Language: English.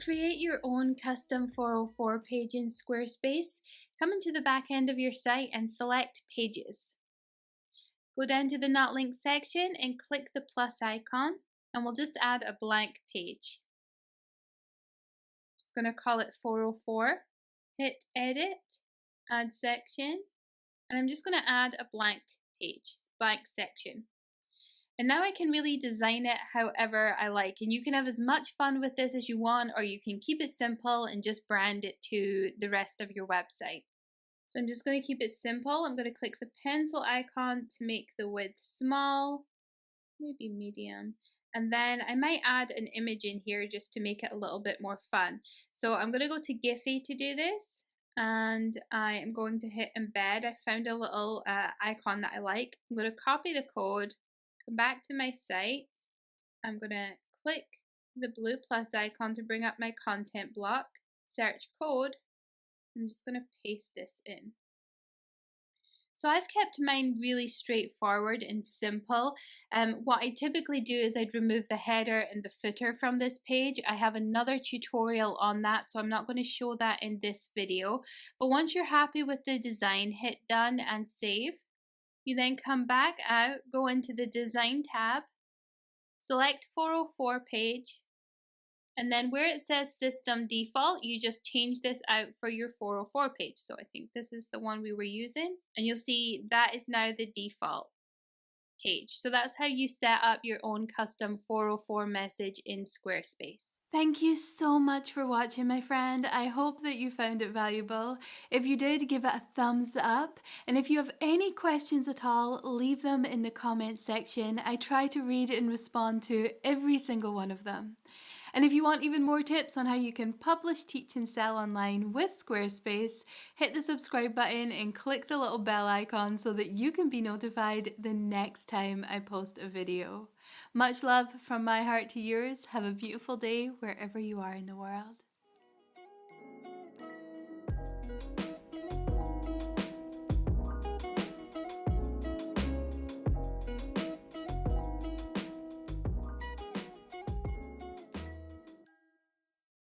create your own custom 404 page in Squarespace, come into the back end of your site and select Pages. Go down to the Not Linked section and click the plus icon, and we'll just add a blank page. Just going to call it 404. Hit Edit, Add Section, and I'm just going to add a blank page, blank section. And now I can really design it however I like, and you can have as much fun with this as you want, or you can keep it simple and just brand it to the rest of your website. So I'm just going to keep it simple. I'm going to click the pencil icon to make the width small, maybe medium, and then I might add an image in here just to make it a little bit more fun. So I'm going to go to Giphy to do this, and I am going to hit embed. I found a little icon that I like. I'm going to copy the code, come back to my site. I'm going to click the blue plus icon to bring up my content block, search code. I'm just going to paste this in. So I've kept mine really straightforward and simple. What I typically do is I'd remove the header and the footer from this page. I have another tutorial on that, so I'm not going to show that in this video. But once you're happy with the design, hit done and save. You then come back out, go into the Design tab, select 404 page, and then where it says System Default, you just change this out for your 404 page. So I think this is the one we were using, and you'll see that is now the default page. So that's how you set up your own custom 404 message in Squarespace. Thank you so much for watching, my friend. I hope that you found it valuable. If you did, give it a thumbs up. And if you have any questions at all, leave them in the comments section. I try to read and respond to every single one of them. And if you want even more tips on how you can publish, teach, and sell online with Squarespace, hit the subscribe button and click the little bell icon so that you can be notified the next time I post a video. Much love from my heart to yours. Have a beautiful day wherever you are in the world.